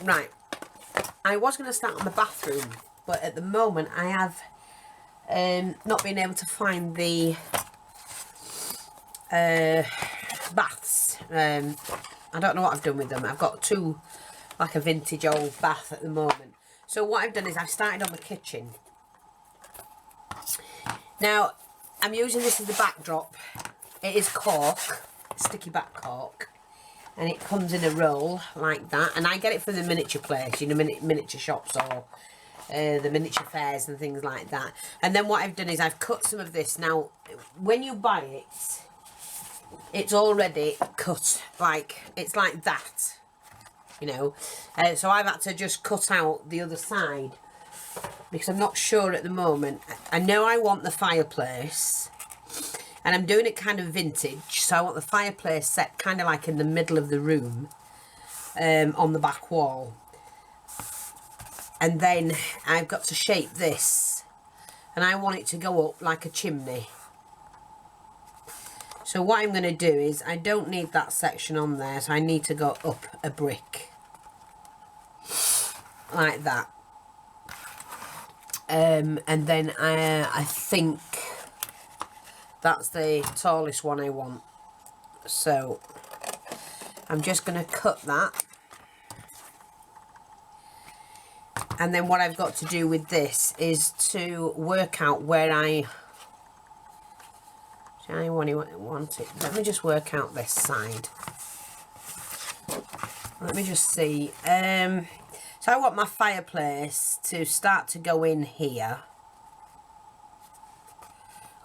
Right, I was going to start on the bathroom, but at the moment I have not been able to find the baths. I don't know what I've done with them. I've got two, like a vintage old bath at the moment. So what I've done is I've started on the kitchen. Now, I'm using this as the backdrop. It is cork, sticky back cork. And it comes in a roll like that. And I get it from the miniature place, you know, miniature shops or the miniature fairs and things like that. And then what I've done is I've cut some of this. Now, when you buy it, it's already cut, like, it's like that, you know. So I've had to just cut out the other side because I'm not sure at the moment. I know I want the fireplace, and I'm doing it kind of vintage, so I want the fireplace set kind of like in the middle of the room, on the back wall. And then I've got to shape this, and I want it to go up like a chimney. So what I'm going to do is, I don't need that section on there, so I need to go up a brick. Like that. And then I think that's the tallest one I want. So I'm just going to cut that. And then what I've got to do with this is to work out where I want it. Let me just work out this side. Let me just see. So I want my fireplace to start to go in here.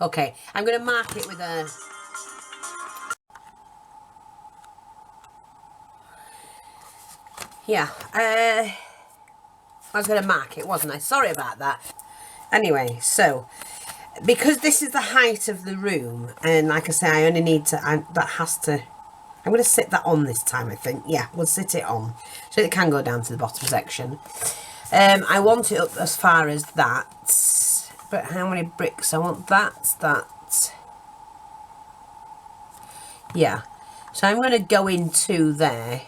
Okay, I'm going to mark it with a... Yeah, I was going to mark it, wasn't I? Sorry about that. Anyway, so... because this is the height of the room, and like I say, I only need to, that has to, I'm going to sit that on this time, I think. Yeah, we'll sit it on, so it can go down to the bottom section. I want it up as far as that, but how many bricks? I want that. Yeah, so I'm going to go into there,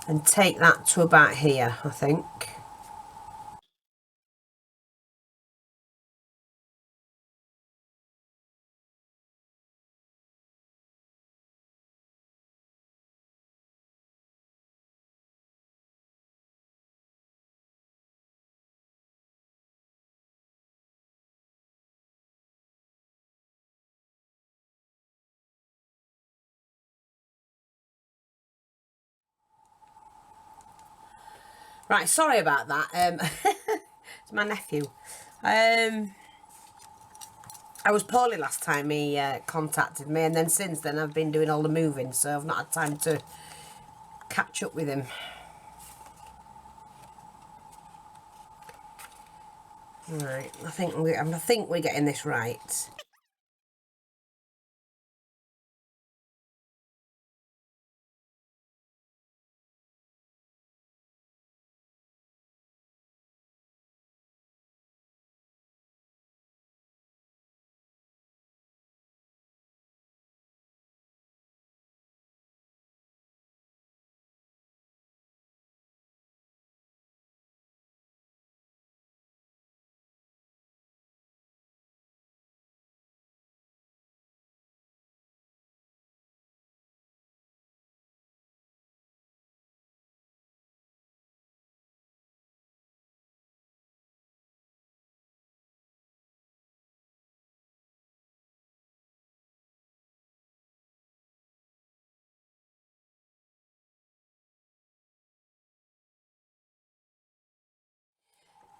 and take that to about here, I think. Right, sorry about that. It's my nephew. I was poorly last time he contacted me, and then since then I've been doing all the moving, so I've not had time to catch up with him. Right, I think we're getting this right.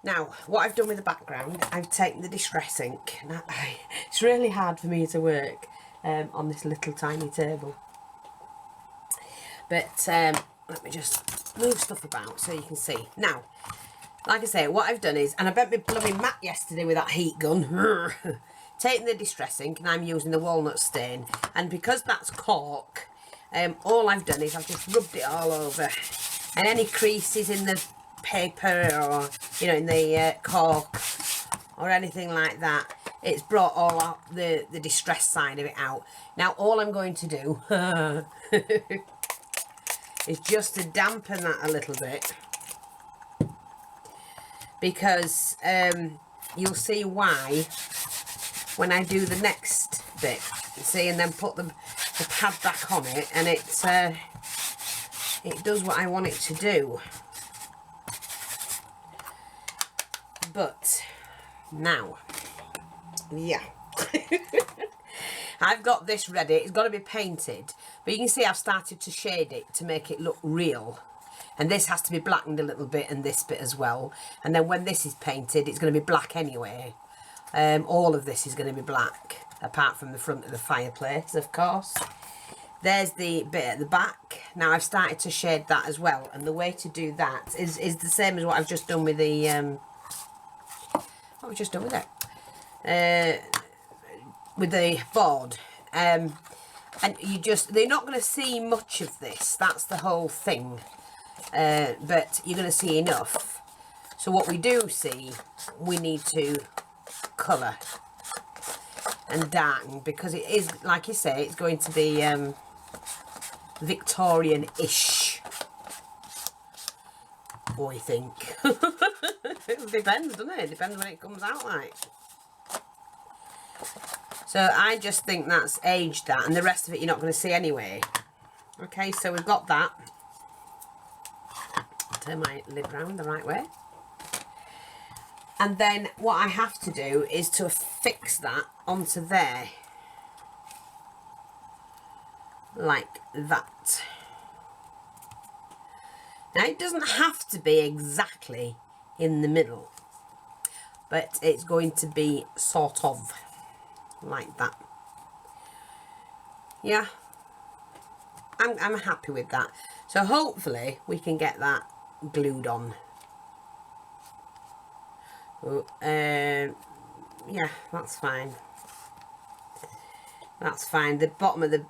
Now, what I've done with the background, I've taken the distress ink. Now, it's really hard for me to work on this little tiny table. But let me just move stuff about so you can see. Now, like I say, what I've done is, and I bent my blooming mat yesterday with that heat gun, taking the distress ink, and I'm using the walnut stain. And because that's cork, all I've done is I've just rubbed it all over. And any creases in the paper, or, you know, in the cork, or anything like that, it's brought all out the distressed side of it out. Now all I'm going to do is just to dampen that a little bit, because you'll see why when I do the next bit. See, and then put the pad back on it, and it does what I want it to do. But now, yeah, I've got this ready. It's got to be painted, but you can see I've started to shade it to make it look real. And this has to be blackened a little bit, and this bit as well. And then when this is painted, it's going to be black anyway. All of this is going to be black, apart from the front of the fireplace, of course. There's the bit at the back. Now I've started to shade that as well, and the way to do that is the same as what I've just done with the what I've just done with it, with the board. And they're not going to see much of this. That's the whole thing. But you're going to see enough. So what we do see, we need to colour and darken, because it is, like you say, it's going to be Victorian-ish, I think. It depends, doesn't it? It depends when it comes out like. So I just think that's aged that, and the rest of it you're not going to see anyway. Okay, so we've got that. Turn my lid round the right way. And then what I have to do is to affix that onto there. Like that. Now it doesn't have to be exactly in the middle, but it's going to be sort of like that. Yeah, I'm happy with that. So hopefully we can get that glued on. Oh, yeah, that's fine. That's fine. The bottom of the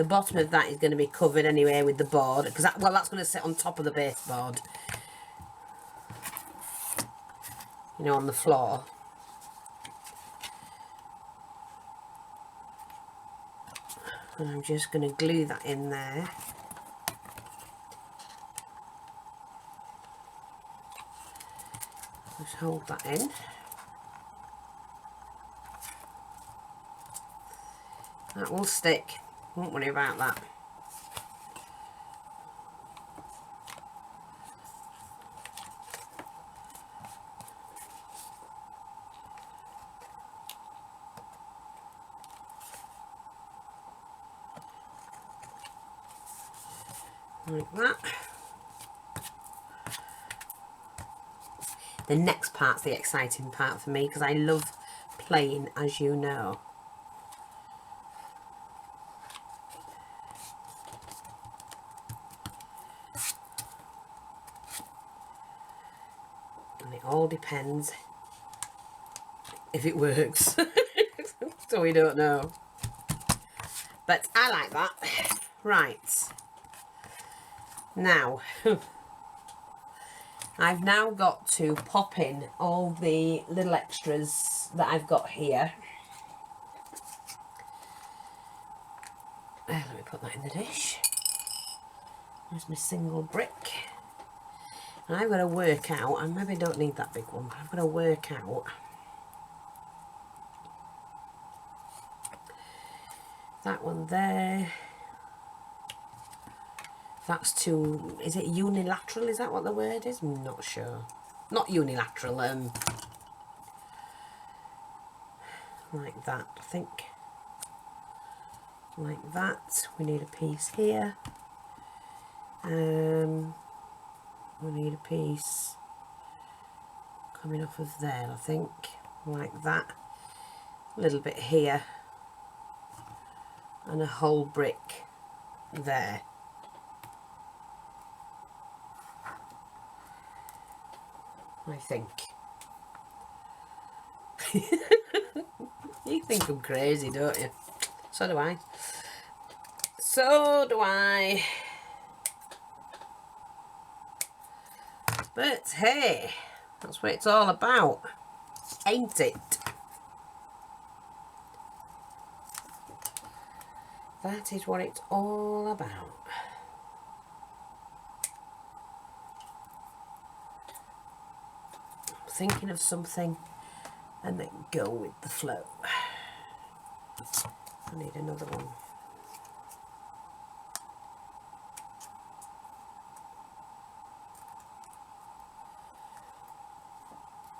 bottom of that is going to be covered anyway with the board, because that, well, that's going to sit on top of the baseboard, you know, on the floor. And I'm just going to glue that in there. Just hold that in. That will stick. Won't worry about that. Like that. The next part's the exciting part for me, because I love playing, as you know. And it all depends if it works. So we don't know. But I like that. Right. Now, I've now got to pop in all the little extras that I've got here. Let me put that in the dish. There's my single brick. And I've got to work out, I maybe don't need that big one, but I've got to work out that one there. That's too, is it unilateral? Is that what the word is? I'm not sure. Not unilateral, like that, I think. Like that. We need a piece here. We need a piece coming off of there, I think. Like that. A little bit here. And a whole brick there. I think. You think I'm crazy, don't you? So do I. So do I. But hey, that's what it's all about, ain't it? That is what it's all about. Thinking of something and then go with the flow. I need another one.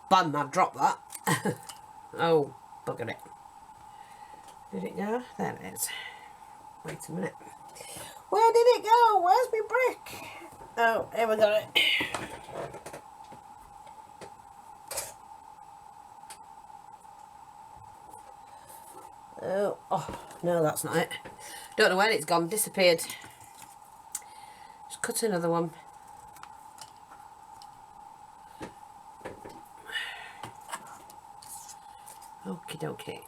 Bam, I dropped that. Oh, bugger it. Did it go? There it is. Wait a minute. Where did it go? Where's my brick? Oh, here we got it. Oh, no, that's not it. Don't know where it's gone. Disappeared. Just cut another one. Okie dokie.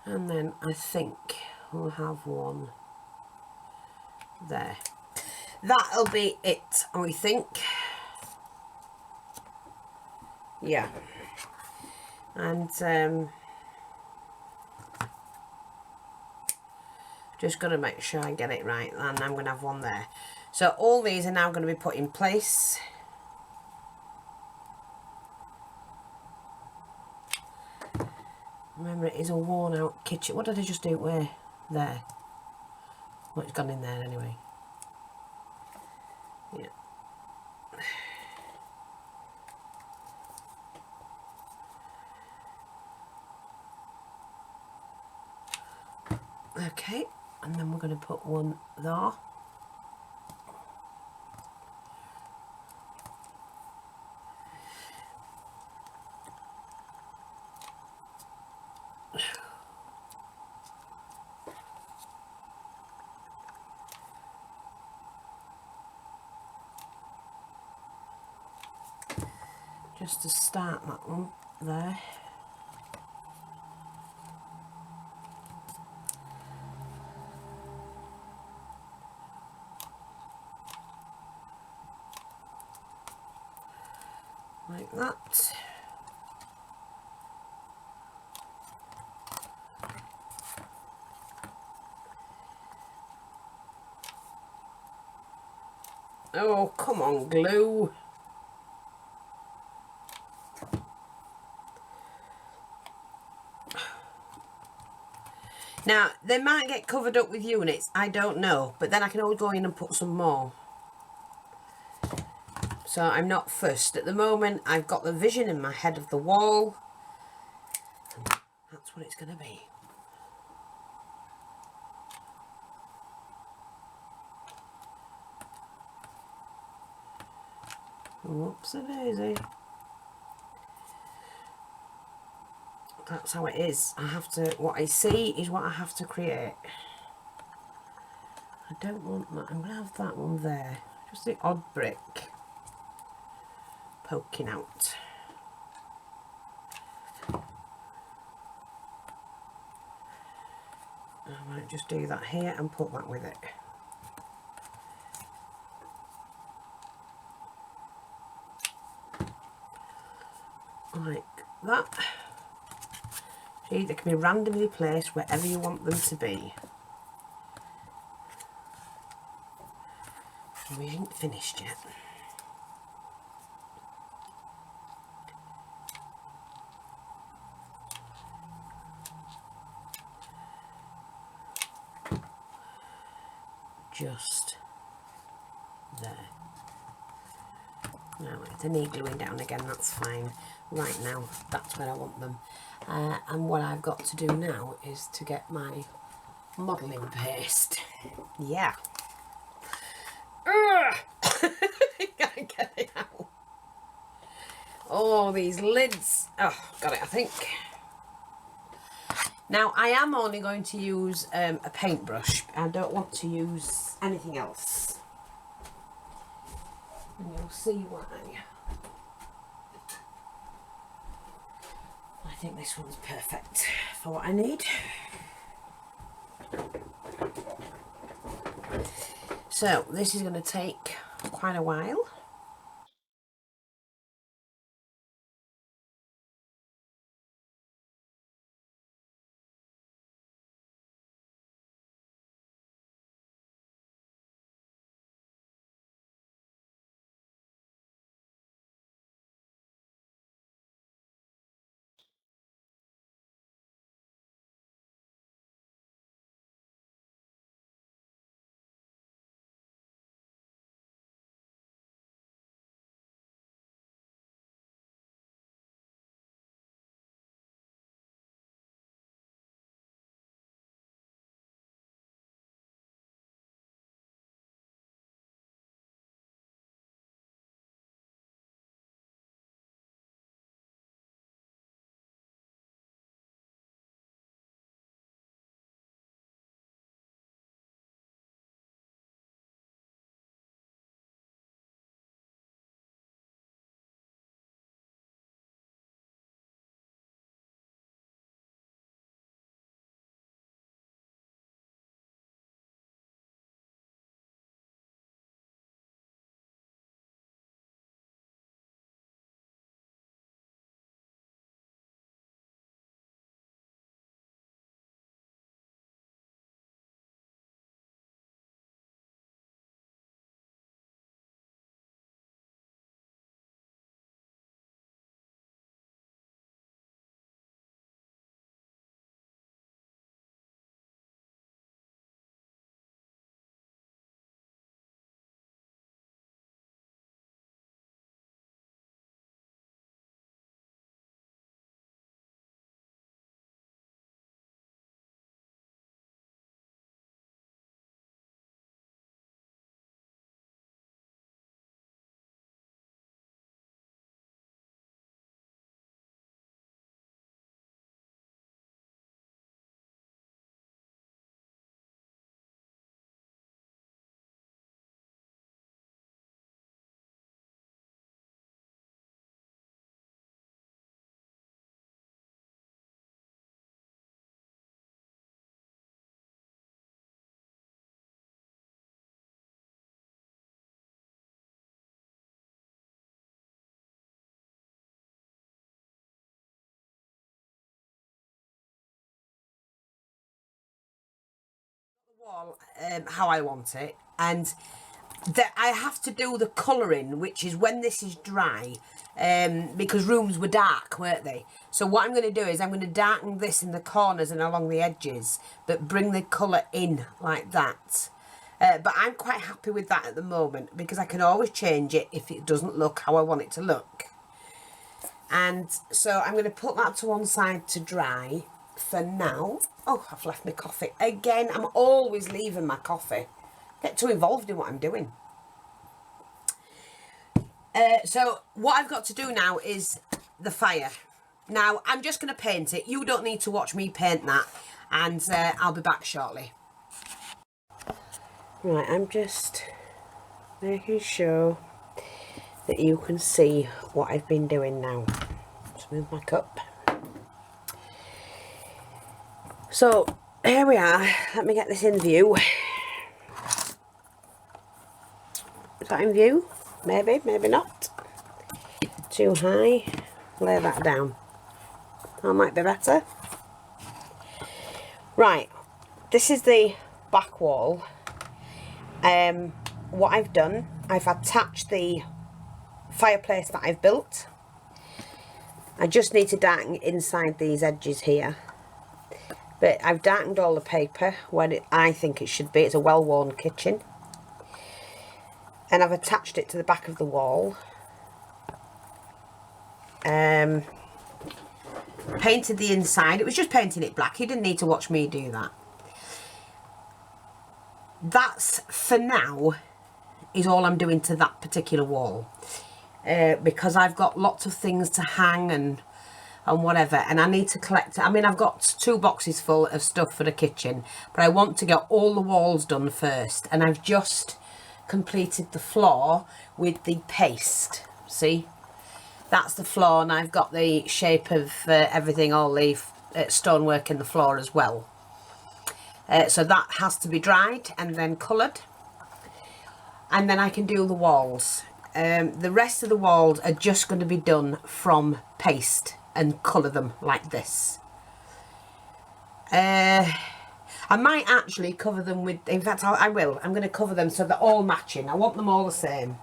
And then I think we'll have one there. That'll be it, I think. Yeah. And just got to make sure I get it right, and I'm going to have one there. So all these are now going to be put in place. Remember, it is a worn out kitchen. What did I just do? Where? There. Well, it's gone in there anyway. Yeah. Okay, and then we're going to put one there. Just to start that one there. Like that. Oh, come on, glue. Now, they might get covered up with units, I don't know, but then I can always go in and put some more. So I'm not fussed. At the moment, I've got the vision in my head of the wall. And that's what it's going to be. Whoops-a-daisy. That's how it is. I have to, what I see is what I have to create. I don't want that. I'm going to have that one there. Just the odd brick poking out. I might just do that here and put that with it. Like that. See, they can be randomly placed wherever you want them to be. We ain't finished yet. Just there. Now, if they need gluing down again, that's fine. Right now, that's where I want them. And what I've got to do now is to get my modelling paste. Yeah. Can't get it out. Oh, these lids. Oh, got it, I think. Now, I am only going to use a paintbrush. I don't want to use anything else. And you'll see why. I think this one's perfect for what I need. So this is going to take quite a while. Wall how I want it, and that I have to do the colouring, which is when this is dry, because rooms were dark, weren't they? So what I'm going to do is I'm going to darken this in the corners and along the edges, but bring the colour in like that. But I'm quite happy with that at the moment, because I can always change it if it doesn't look how I want it to look. And so I'm going to put that to one side to dry for now. Oh, I've left my coffee. Again, I'm always leaving my coffee. Get too involved in what I'm doing. So what I've got to do now is the fire. Now, I'm just going to paint it. You don't need to watch me paint that. And I'll be back shortly. Right, I'm just making sure that you can see what I've been doing now. Just move my cup. So here we are. Let me get this in view. Is that in view? Maybe, maybe not. Too high. Lay that down. That might be better. Right, this is the back wall. What I've done, I've attached the fireplace that I've built. I just need to darken inside these edges here. But I've darkened all the paper where I think it should be. It's a well-worn kitchen. And I've attached it to the back of the wall. Painted the inside. It was just painting it black. You didn't need to watch me do that. That's, for now, is all I'm doing to that particular wall. Because I've got lots of things to hang and whatever, and I need to collect. I mean, I've got 2 boxes full of stuff for the kitchen, but I want to get all the walls done first. And I've just completed the floor with the paste. See, that's the floor, and I've got the shape of everything, all the stonework in the floor as well. So that has to be dried and then coloured. and then I can do the walls. The rest of the walls are just going to be done from paste and colour them like this. I might actually cover them with, in fact I will, I'm going to cover them so they're all matching. I want them all the same.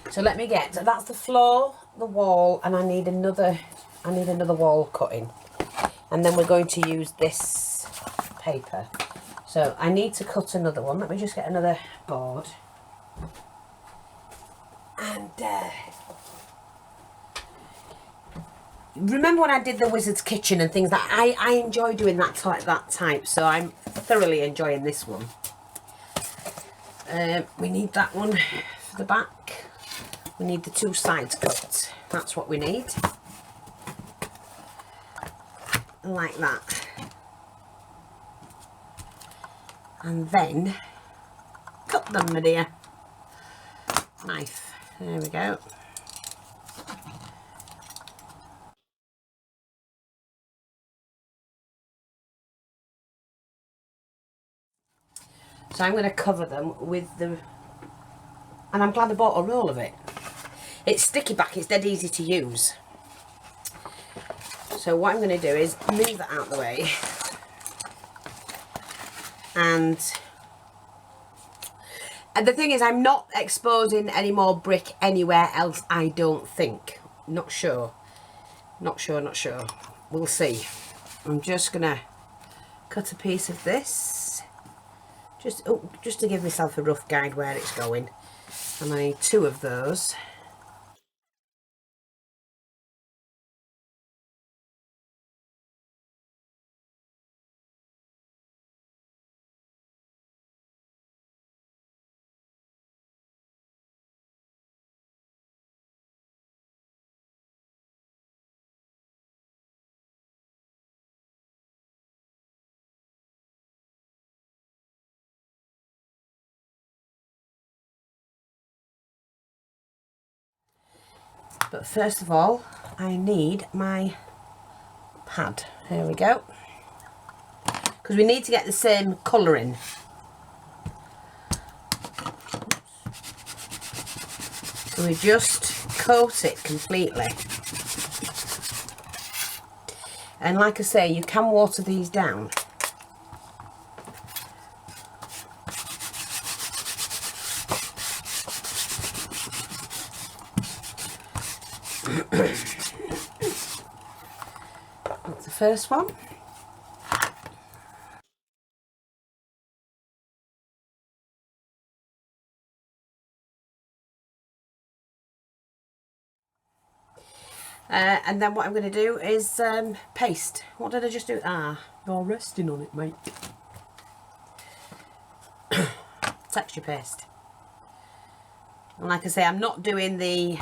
So let me get, so that's the floor, the wall, and I need another wall cutting. And then we're going to use this paper. So I need to cut another one. Let me just get another board. And remember when I did the Wizard's Kitchen and things like that? I enjoy doing that type, so I'm thoroughly enjoying this one. We need that one for the back. We need the two sides cut. That's what we need. Like that. And then cut them, my dear. Knife. There we go. So I'm going to cover them with the, and I'm glad I bought a roll of it. It's sticky back, it's dead easy to use. So what I'm going to do is move that out of the way. And the thing is, I'm not exposing any more brick anywhere else, I don't think. Not sure. Not sure. We'll see. I'm just going to cut a piece of this. Just to give myself a rough guide where it's going. And I need two of those. But first of all, I need my pad. Here we go. Because we need to get the same colouring. So we just coat it completely. And like I say, you can water these down. That's the first one. And then what I'm going to do is paste. What did I just do? Ah, you're resting on it, mate. Texture paste. And like I say, I'm not doing the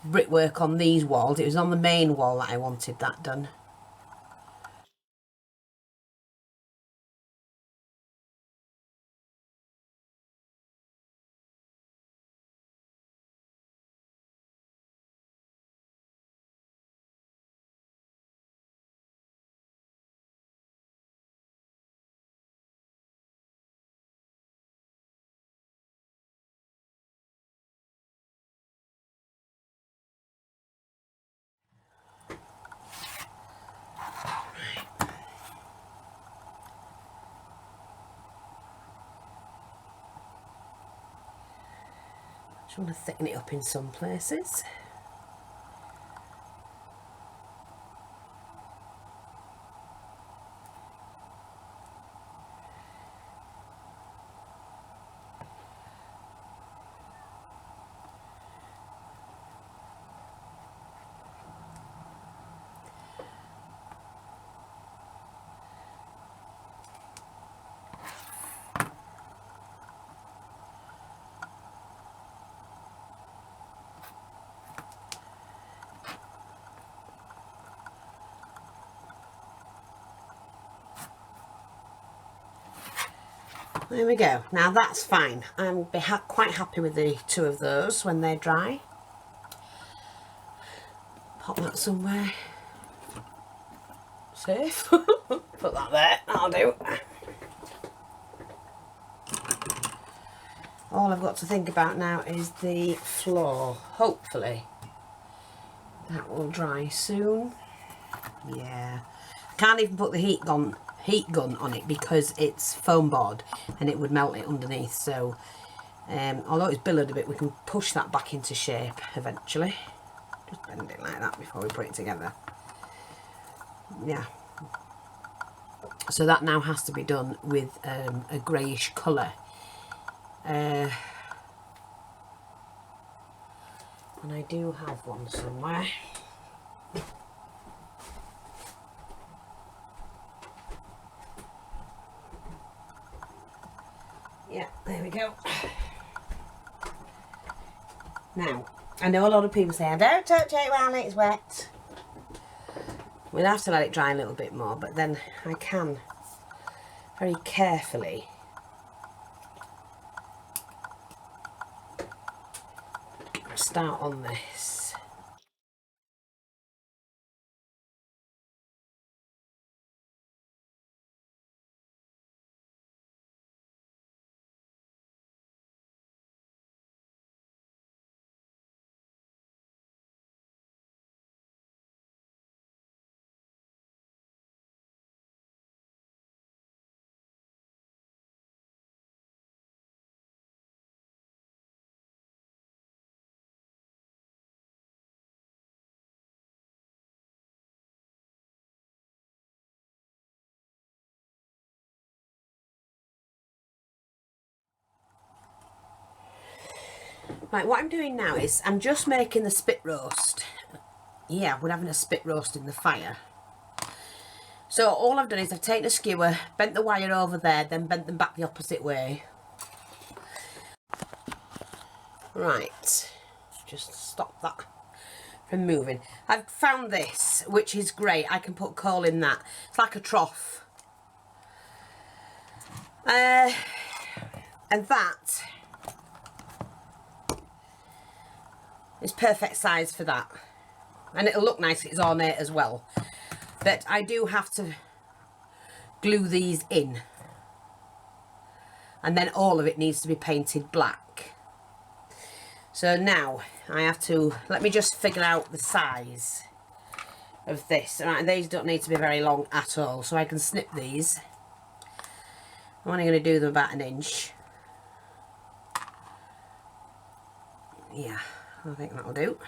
brickwork on these walls. It was on the main wall that I wanted that done. Just want to thicken it up in some places. There we go. Now that's fine. I'm quite happy with the two of those when they're dry. Pop that somewhere. safe. Put that there, that'll do. All I've got to think about now is the floor. Hopefully that will dry soon. Yeah. Can't even put the heat gun on it because it's foam board and it would melt it underneath. So although it's billowed a bit, we can push that back into shape eventually. Just bend it like that before we put it together. Yeah. So that now has to be done with a greyish colour. And I do have one somewhere. Yeah, there we go. Now, I know a lot of people say, don't touch it while it's wet. We'll have to let it dry a little bit more, but then I can very carefully start on this. Right, what I'm doing now is I'm just making the spit roast. Yeah, we're having a spit roast in the fire. So all I've done is I've taken a skewer, bent the wire over there, then bent them back the opposite way. Right, just stop that from moving. I've found this, which is great. I can put coal in that. It's like a trough. And that is perfect size for that. And it'll look nice, it's ornate as well. But I do have to glue these in. And then all of it needs to be painted black. So now I have to, let me just figure out the size of this. Right, and these don't need to be very long at all, so I can snip these. I'm only going to do them about 1 inch. Yeah, I think that'll do.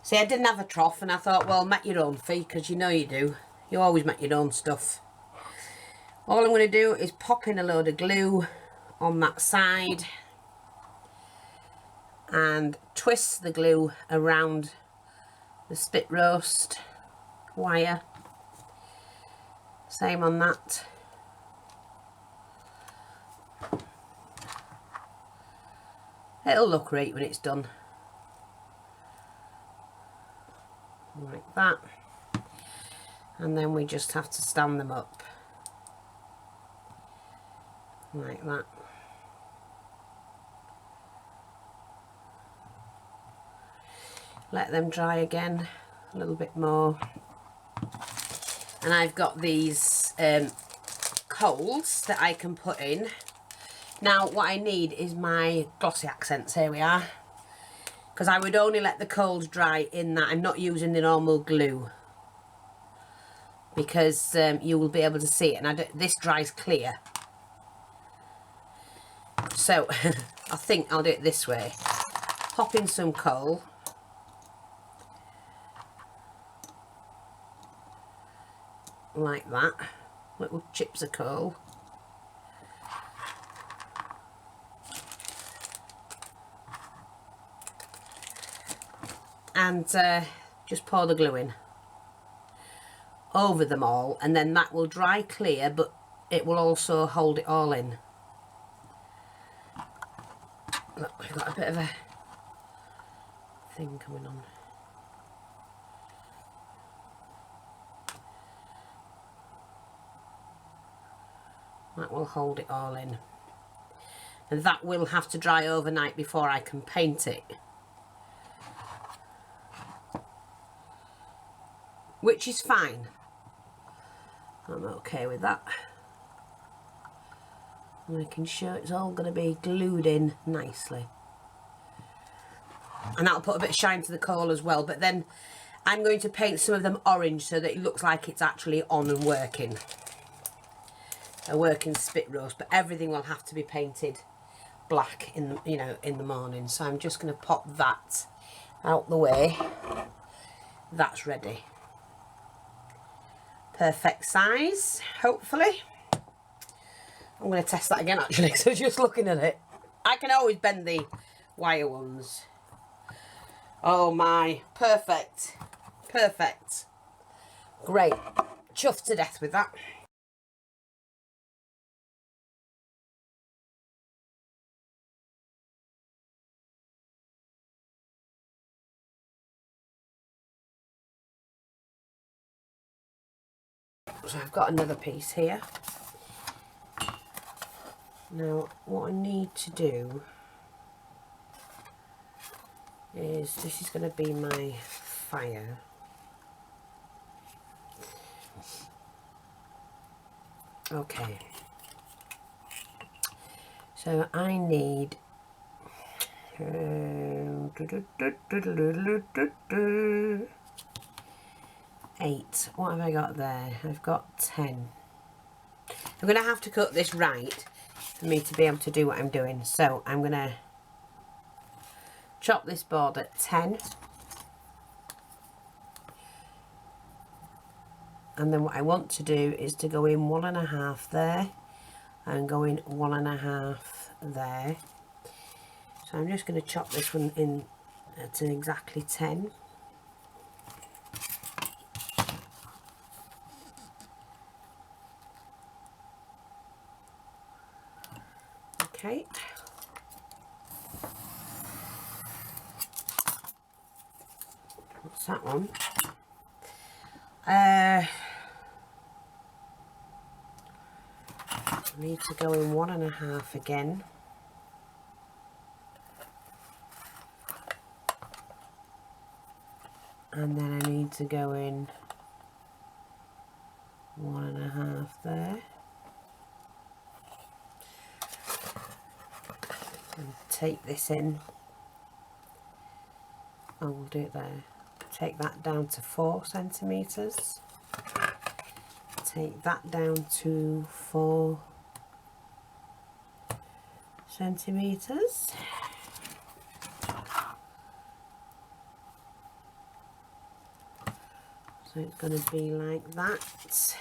See, I didn't have a trough and I thought, well, make your own fee, because you know you do. You always make your own stuff. All I'm going to do is pop in a load of glue on that side and twist the glue around the spit roast wire. Same on that. It'll look great when it's done. Like that. And then we just have to stand them up. Like that. Let them dry again a little bit more. And I've got these coals that I can put in. Now what I need is my glossy accents. Here we are. Because I would only let the coals dry in that. I'm not using the normal glue. Because you will be able to see it. And this dries clear. So I think I'll do it this way. Pop in some coal. Like that. Little chips of coal. And just pour the glue in over them all, and then that will dry clear, but it will also hold it all in. Look, we've got a bit of a thing coming on. That will hold it all in. And that will have to dry overnight before I can paint it. which is fine. I'm okay with that. Making sure it's all going to be glued in nicely. And that'll put a bit of shine to the coal as well, but then I'm going to paint some of them orange so that it looks like it's actually on and working. A working spit roast, but everything will have to be painted black in the, you know, in the morning. So I'm just going to pop that out the way. That's ready. Perfect size, hopefully. I'm going to test that again actually, so just looking at it. I can always bend the wire ones. Oh my, perfect. Perfect. Great. Chuffed to death with that. So I've got another piece here. Now what I need to do is, this is going to be my fire. Okay. So I need 8. What have I got there? I've got 10. I'm going to have to cut this right for me to be able to do what I'm doing. So I'm going to chop this board at 10. And then what I want to do is to go in 1.5 there and go in 1.5 there. So I'm just going to chop this one in to exactly 10. Okay. What's that one? I need to go in 1.5 again. And then I need to go in 1.5 there. And take this in. Oh, we'll do it there. Take that down to 4 centimetres. Take that down to 4 centimetres. So it's going to be like that.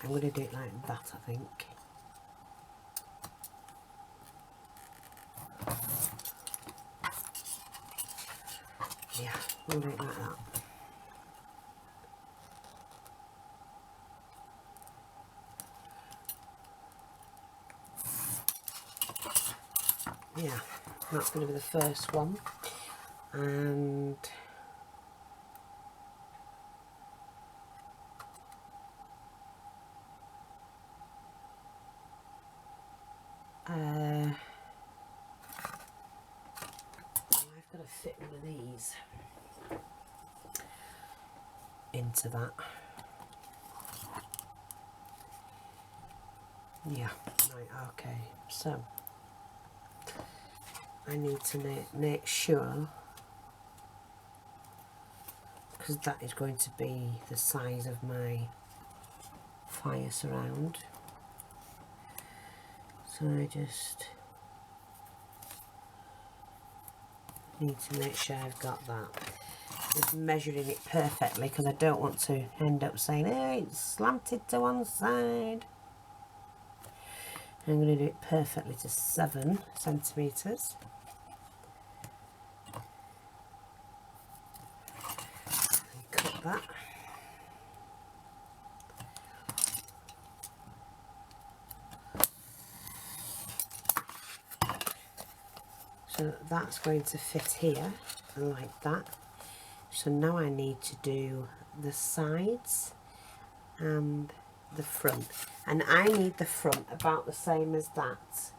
I'm going to do it like that, I think. Yeah, we'll do it like that. Yeah, that's going to be the first one. And I've got to fit one of these into that. Yeah, right, okay. So I need to make sure, because that is going to be the size of my fire surround. So I just need to make sure I've got that. Just measuring it perfectly, because I don't want to end up saying, hey, it's slanted to one side. I'm going to do it perfectly to 7 centimetres. Cut that. So that's going to fit here, like that. So now I need to do the sides and the front, and I need the front about the same as that.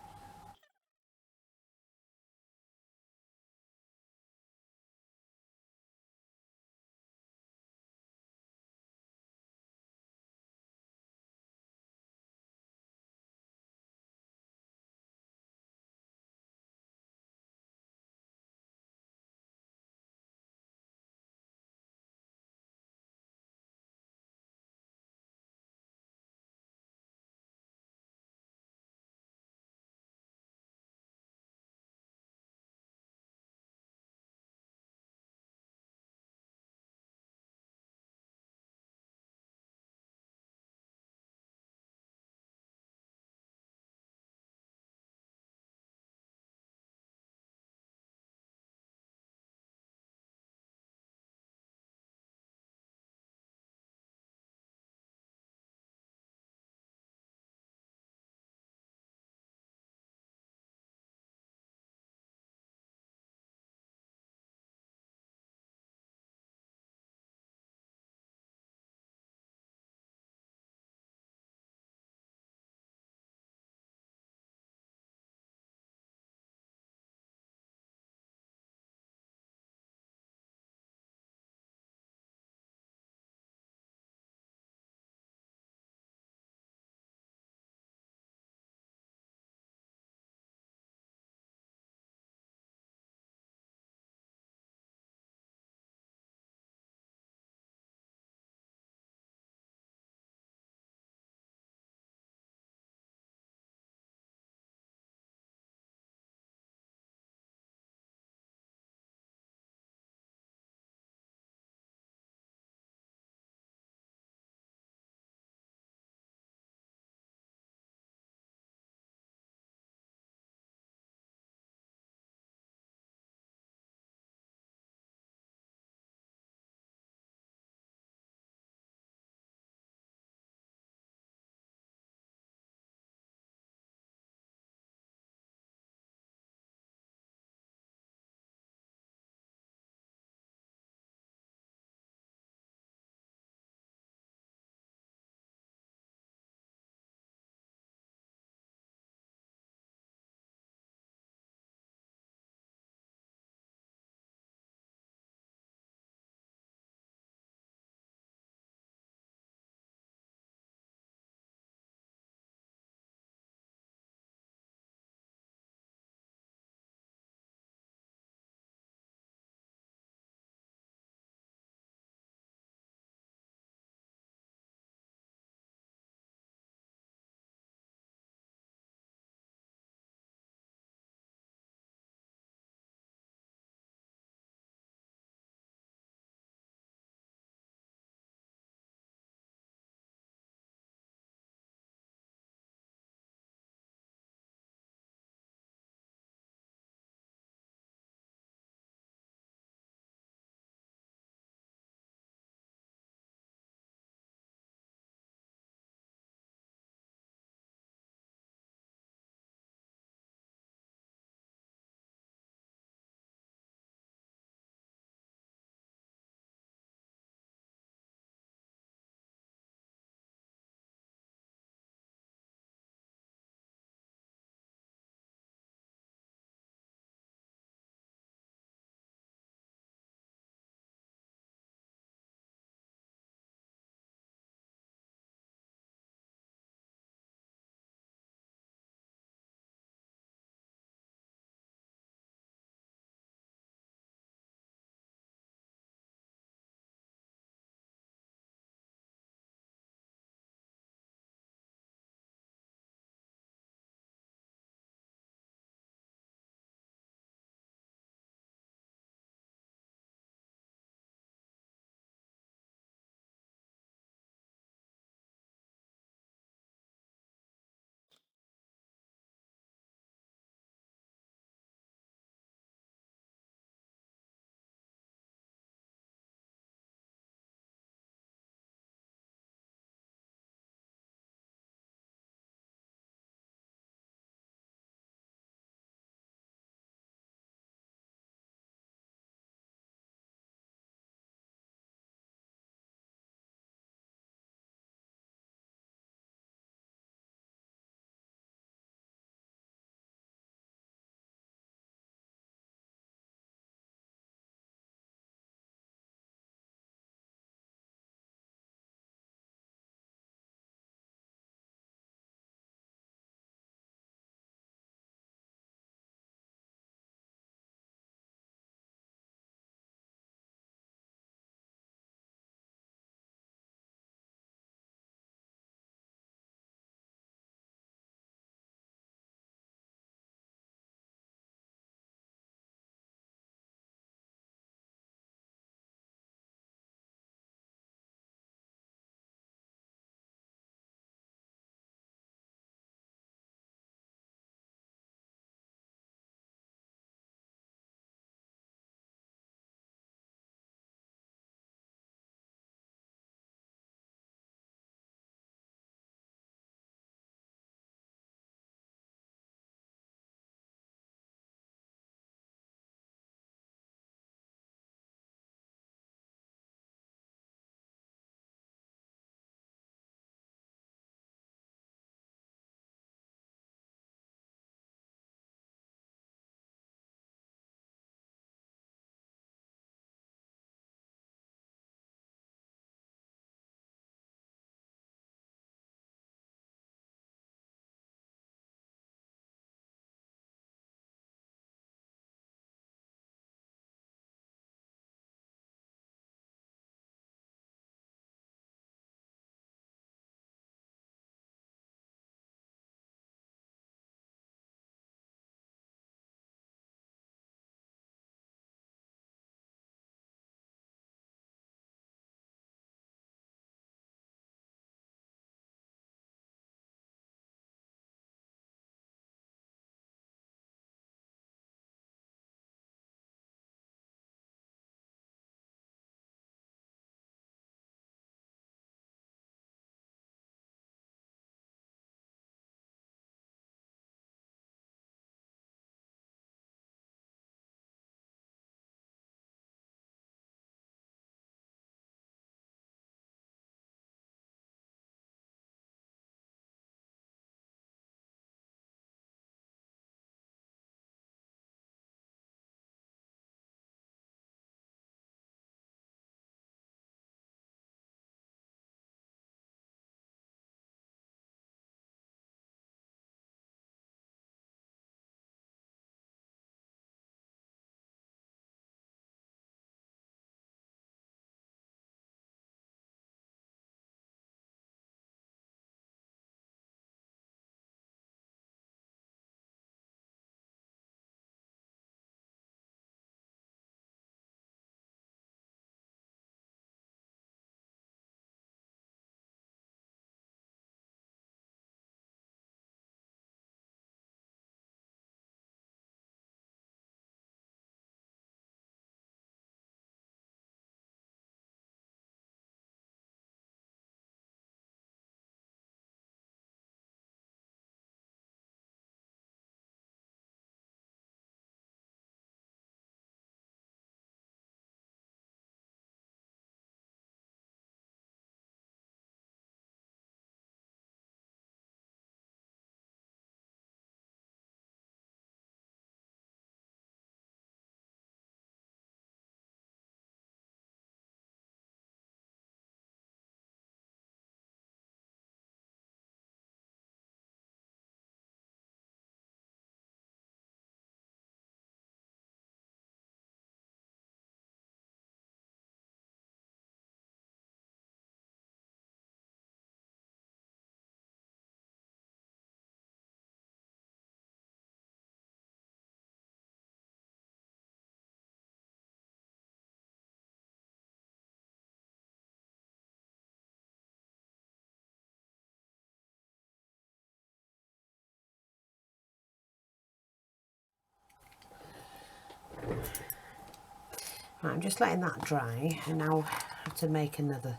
Right, I'm just letting that dry, and now I have to make another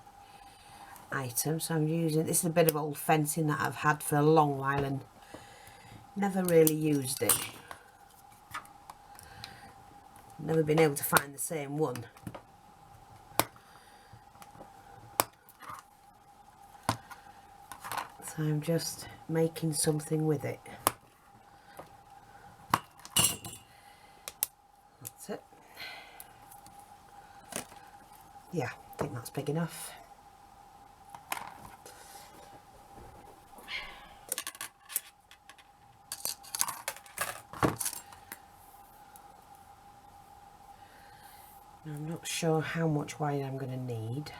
item. So I'm using, this is a bit of old fencing that I've had for a long while and never really used it. Never been able to find the same one. So I'm just making something with it. That's it. Yeah, I think that's big enough. I'm not sure how much wire I'm going to need.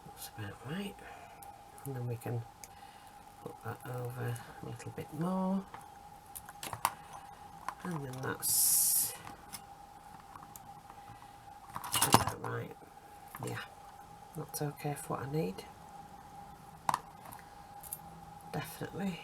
That's about right. And then we can put that over a little bit more. And then that's about right. Yeah, that's okay for what I need. Definitely.